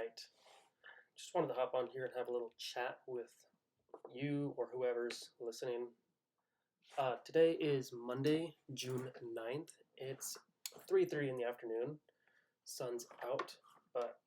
right. Just wanted to hop on here and have a little chat with you or whoever's listening. Today is Monday, June 9th. It's 3:30 in the afternoon. Sun's out, but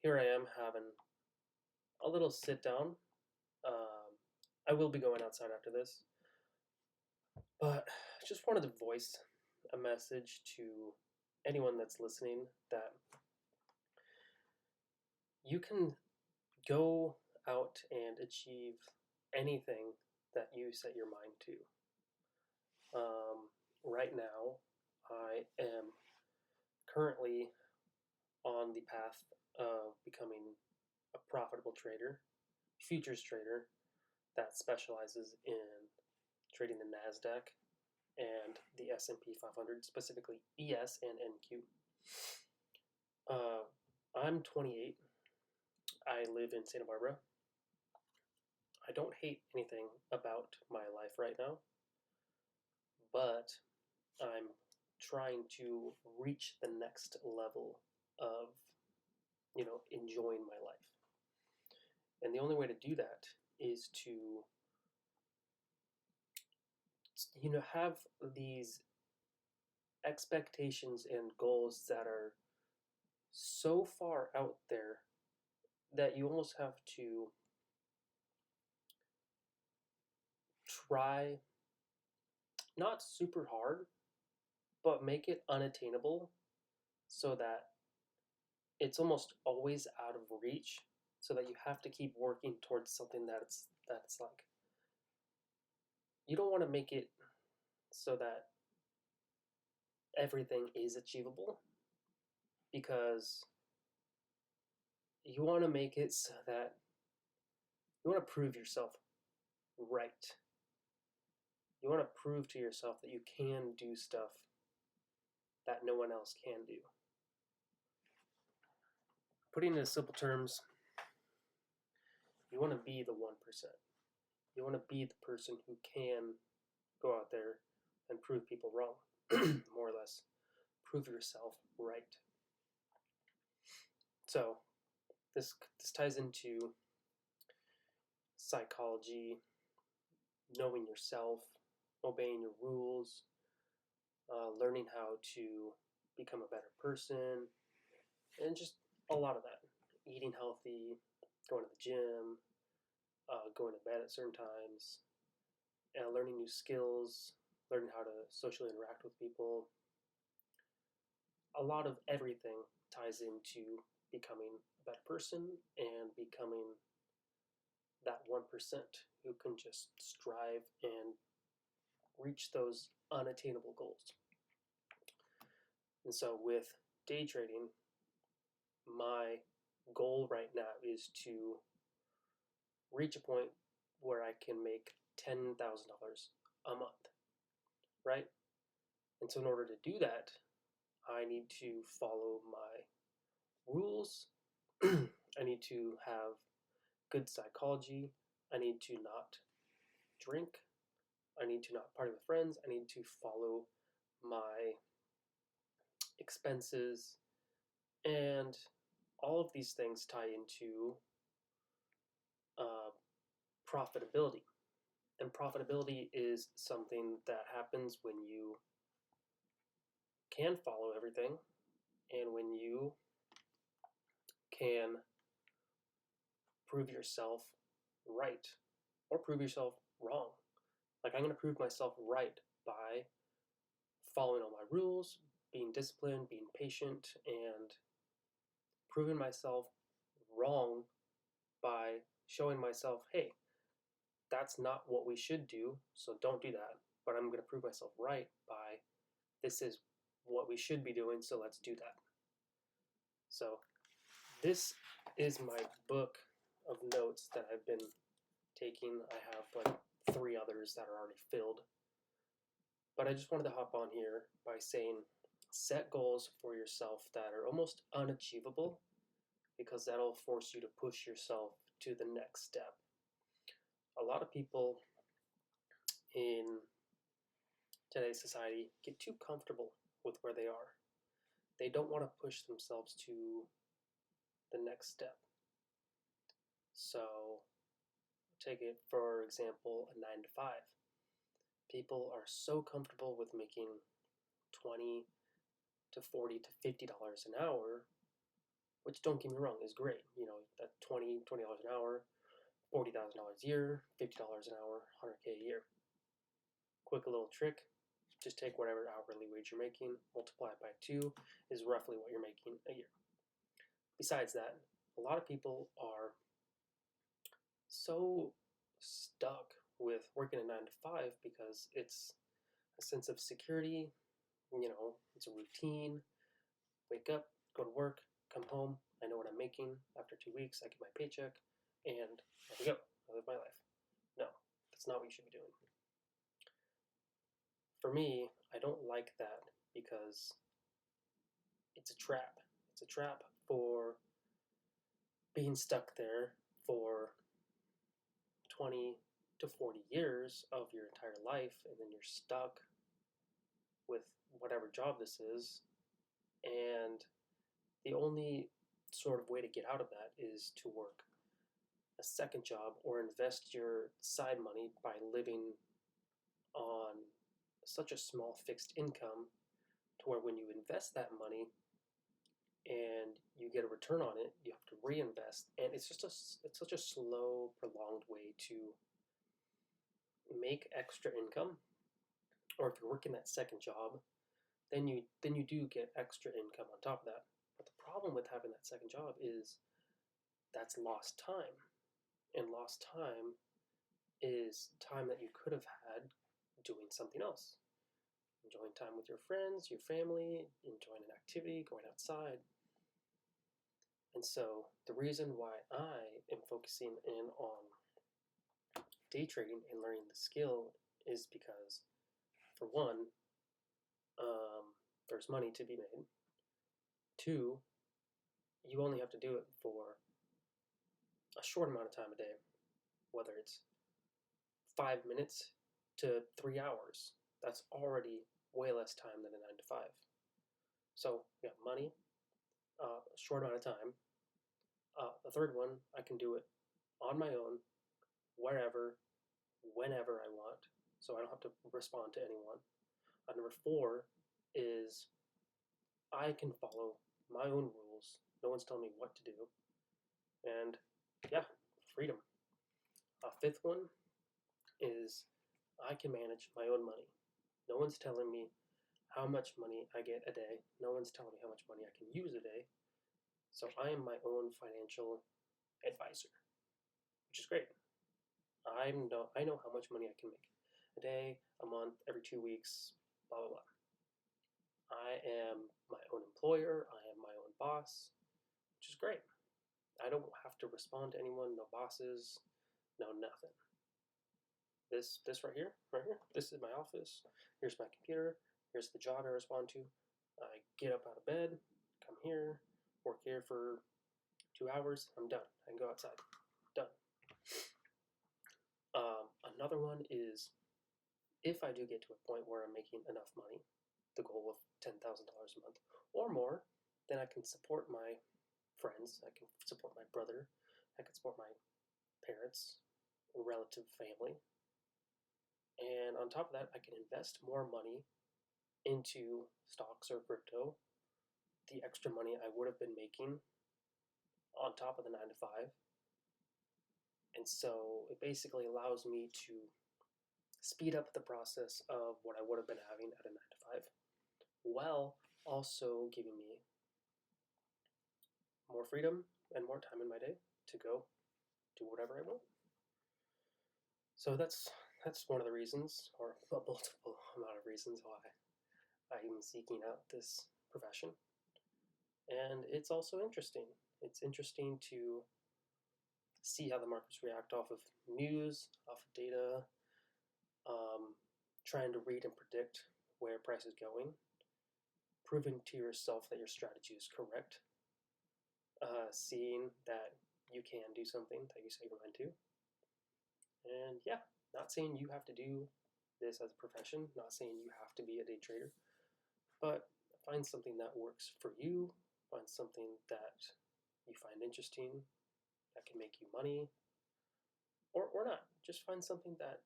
here I am having a little sit down. I will be going outside after this, but just wanted to voice a message to anyone that's listening that you can go out and achieve anything that you set your mind to. Right now, I am currently on the path of becoming a profitable trader, futures trader that specializes in trading the Nasdaq and the S&P 500, specifically ES and NQ. I'm 28. I live in Santa Barbara. I don't hate anything about my life right now, but I'm trying to reach the next level of, enjoying my life. And the only way to do that is to, have these expectations and goals that are so far out there that you almost have to try not super hard, but make it unattainable so that it's almost always out of reach, so that you have to keep working towards something that's like, you don't want to make it so that everything is achievable, because you want to make it so that you want to prove yourself right. You want to prove to yourself that you can do stuff that no one else can do. Putting it in simple terms, you want to be the 1%. You want to be the person who can go out there and prove people wrong, more or less. Prove yourself right. So this ties into psychology, knowing yourself, obeying your rules, learning how to become a better person, and just a lot of that. Eating healthy, going to the gym, going to bed at certain times, learning new skills, learning how to socially interact with people. A lot of everything ties into becoming a better person and becoming that 1% who can just strive and reach those unattainable goals. And so with day trading, my goal right now is to reach a point where I can make $10,000 a month, right? And so in order to do that, I need to follow my rules. I need to have good psychology. I need to not drink. I need to not party with friends. I need to follow my expenses. And all of these things tie into profitability. And profitability is something that happens when you can follow everything and when you can prove yourself right or prove yourself wrong. Like, I'm going to prove myself right by following all my rules, being disciplined, being patient, and proving myself wrong by showing myself, hey, that's not what we should do, so don't do that. But I'm going to prove myself right by, this is what we should be doing, so let's do that. So this is my book of notes that I've been taking. I have like 3 others that are already filled. But I just wanted to hop on here by saying, set goals for yourself that are almost unachievable, because that'll force you to push yourself to the next step. A lot of people in today's society get too comfortable with where they are. They don't want to push themselves to the next step. So take it, for example, a 9 to 5. People are so comfortable with making 20 to 40 to $50 an hour, which, don't get me wrong, is great. That $20 an hour, $40,000 a year, $50 an hour, 100K a year. Quick little trick, just take whatever hourly wage you're making, multiply it by 2 is roughly what you're making a year. Besides that, a lot of people are so stuck with working a 9 to 5 because it's a sense of security, it's a routine. Wake up, go to work, come home, I know what I'm making. After 2 weeks, I get my paycheck, and there we go. I live my life. No, that's not what you should be doing. For me, I don't like that because it's a trap. It's a trap for being stuck there for 20 to 40 years of your entire life, and then you're stuck with whatever job this is. And the only sort of way to get out of that is to work a second job or invest your side money by living on such a small fixed income to where when you invest that money and you get a return on it, you have to reinvest, and it's such a slow, prolonged way to make extra income. Or if you're working that second job, then you do get extra income on top of that. But the problem with having that second job is that's lost time, and lost time is time that you could have had doing something else, enjoying time with your friends, your family, enjoying an activity, going outside. And so the reason why I am focusing in on day trading and learning the skill is because, for one, there's money to be made. 2, you only have to do it for a short amount of time a day, whether it's 5 minutes to 3 hours. That's already way less time than a 9 to 5. So you got money, a short amount of time. The third one, I can do it on my own, wherever, whenever I want, so I don't have to respond to anyone. Number 4 is I can follow my own rules. No one's telling me what to do. And yeah, freedom. 5th one is I can manage my own money. No one's telling me how much money I get a day. No one's telling me how much money I can use a day. So I am my own financial advisor, which is great. I know how much money I can make a day, a month, every 2 weeks, blah, blah, blah. I am my own employer. I am my own boss, which is great. I don't have to respond to anyone, no bosses, no nothing. This right here, this is my office. Here's my computer. Here's the job I respond to. I get up out of bed, come here, work here for 2 hours. I'm done. I can go outside. Done. Another one is if I do get to a point where I'm making enough money, the goal of $10,000 a month or more, then I can support my friends. I can support my brother. I can support my parents, relative family. And on top of that, I can invest more money into stocks or crypto, the extra money I would have been making on top of the 9 to 5. And so it basically allows me to speed up the process of what I would have been having at a 9 to 5, while also giving me more freedom and more time in my day to go do whatever I want. So that's one of the reasons, or a multiple amount of reasons, why I'm seeking out this profession. And it's also interesting. It's interesting to see how the markets react off of news, off of data, trying to read and predict where price is going, proving to yourself that your strategy is correct, seeing that you can do something that you say you're going to. And yeah, not saying you have to do this as a profession, not saying you have to be a day trader, but find something that works for you, find something that you find interesting, that can make you money, or not. Just find something that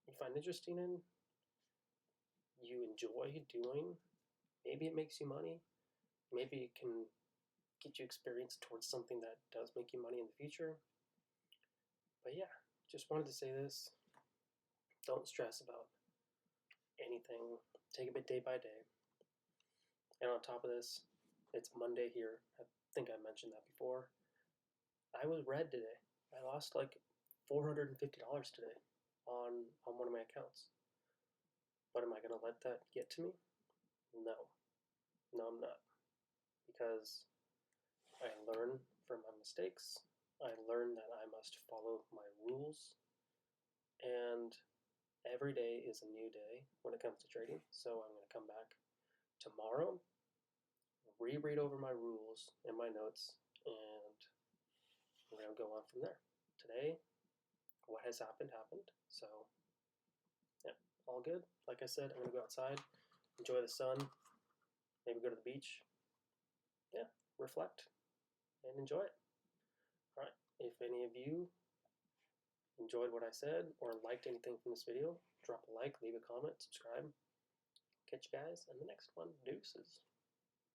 you find interesting in, you enjoy doing. Maybe it makes you money. Maybe it can get you experience towards something that does make you money in the future. But yeah, just wanted to say this. Don't stress about anything. Take it day by day. And on top of this, it's Monday here. I think I mentioned that before. I was red today. I lost like $450 today on one of my accounts. But am I going to let that get to me? No. No, I'm not. Because I learn from my mistakes. I learn that I must follow my rules. And every day is a new day when it comes to trading. So I'm going to come back tomorrow, reread over my rules and my notes, and we're going to go on from there. Today, what has happened, happened. So, yeah, all good. Like I said, I'm going to go outside, enjoy the sun, maybe go to the beach. Yeah, reflect and enjoy it. All right, if any of you enjoyed what I said or liked anything from this video, drop a like, leave a comment, subscribe. Catch you guys in the next one. Deuces.